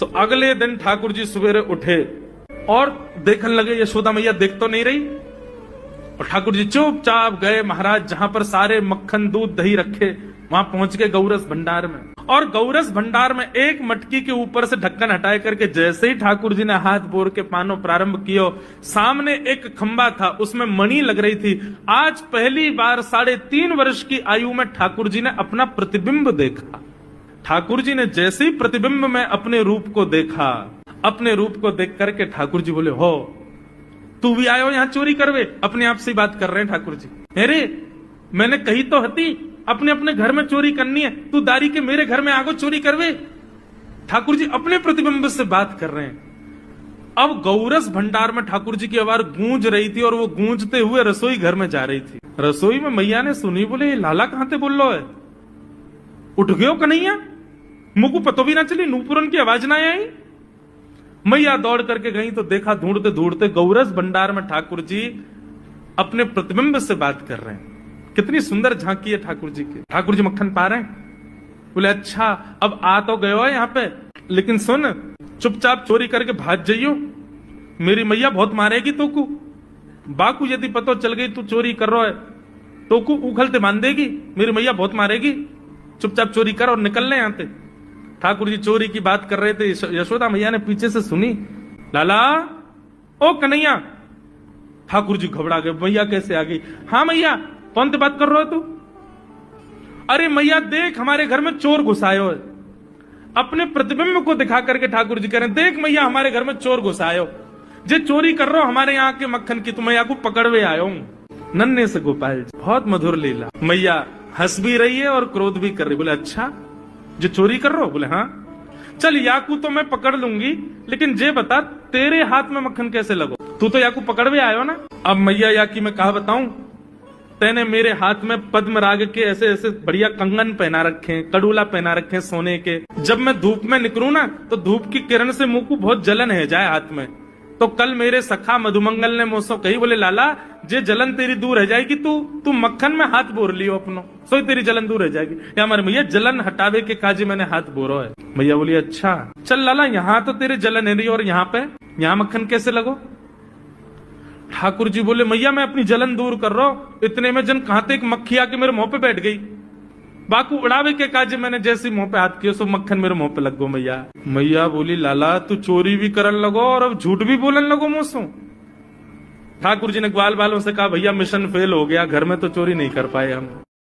सो अगले दिन ठाकुर जी सवेरे उठे और देखने लगे यशोदा मैया देख तो नहीं रही, और ठाकुर जी चुपचाप गए महाराज जहां पर सारे मक्खन दूध दही रखे, वहां पहुंच गए गौरस भंडार में। और गौरस भंडार में एक मटकी के ऊपर से ढक्कन हटाए करके जैसे ही ठाकुर जी ने हाथ बोर के पानो प्रारंभ किया, सामने एक खंबा था, उसमें मणि लग रही थी। आज पहली बार 3.5 वर्ष की आयु में ठाकुर जी ने अपना प्रतिबिंब देखा। ठाकुर जी ने जैसे ही प्रतिबिंब में अपने रूप को देखा, अपने रूप को देख करके ठाकुर जी बोले, हो तू भी आयो यहां चोरी करवे? अपने आप से बात कर रहे हैं ठाकुर जी। अरे मैंने कही तो हती अपने अपने घर में चोरी करनी है, तू दारी के मेरे घर में आगो चोरी करवे? ठाकुर जी अपने प्रतिबिंब से बात कर रहे हैं। अब गौरस भंडार में ठाकुर जी की आवाज गूंज रही थी और वो गूंजते हुए रसोई घर में जा रही थी। रसोई में मैया ने सुनी, बोले लाला कहां थे बोल लो है, उठ गयो कन्हैया? मुझको पतो भी ना चली, नूपुरन की आवाज ना आई। मैया दौड़ करके गई तो देखा ढूंढते ढूंढते गौरस भंडार में ठाकुर जी अपने प्रतिबिंब से बात कर रहे हैं। कितनी सुंदर झांकी है ठाकुर जी की। ठाकुर जी मक्खन पा रहे हैं। बोले अच्छा अब आ तो गए हो यहाँ पे, लेकिन सुन चुपचाप चोरी करके भाग जाइयो, मेरी मैया बहुत मारेगी तो को। बाकू यदि पतो चल गई तू चोरी कर रहा है तो को उखलते बांध देगी, मेरी मैया बहुत मारेगी। चुपचाप चोरी कर और निकल ले यहाँ से। ठाकुर जी चोरी की बात कर रहे थे, यशोदा मैया ने पीछे से सुनी, लाला ओ कन्हैया। ठाकुर जी घबरा गए, मैया कैसे आ गई? हाँ मैया, कौन से बात कर रहे हो तू? अरे मैया देख हमारे घर में चोर घुसायो है। अपने प्रतिबिंब को दिखा करके ठाकुर जी कह रहे हैं, देख मैया हमारे घर में चोर घुसायो, जे चोरी कर रहा हो हमारे यहाँ के मक्खन की, तो मैया को पकड़वे आयो हूं। नन्हे से गोपाल जी, बहुत मधुर लीला। मैया हंस भी रही है और क्रोध भी कर रही। बोले अच्छा जो चोरी कर रहे हो? बोले हाँ। चल याकू तो मैं पकड़ लूंगी, लेकिन जे बता तेरे हाथ में मक्खन कैसे लगो? तू तो याकू पकड़वे आयो ना। अब मैया याकी मैं कहा बताऊं, तेने मेरे हाथ में पद्म राग के ऐसे ऐसे बढ़िया कंगन पहना रखे, कड़ूला पहना रखे सोने के। जब मैं धूप में निकलूं ना तो धूप की किरण से मुंह को बहुत जलन है जाए हाथ में। तो कल मेरे सखा मधुमंगल ने मुझसे कही, बोले लाला जे जलन तेरी दूर रह जाएगी, तू मक्खन में हाथ बोर लियो अपनो, सोई तेरी जलन दूर रह जाएगी। या हमारे मैया जलन हटावे के काजे मैंने हाथ बोरो है। मैया बोली अच्छा चल लाला, यहाँ तो तेरे जलन है रही और यहाँ मक्खन कैसे लगो? ठाकुर जी बोले मैया मैं अपनी जलन दूर कर रहा हूं। इतने में जन कहां एक मक्खी आके मेरे मुंह पे बैठ गई। बाकू उड़ावे के काजे मैंने जैसे मुंह पे हाथ किया, सो मक्खन मेरे मुंह पे लग गो। मैया बोली लाला तू चोरी भी करन लगो और अब झूठ भी बोलन लगो मुझसे। ठाकुर जी ने ग्वाल बालों से कहा भैया मिशन फेल हो गया, घर में तो चोरी नहीं कर पाए हम।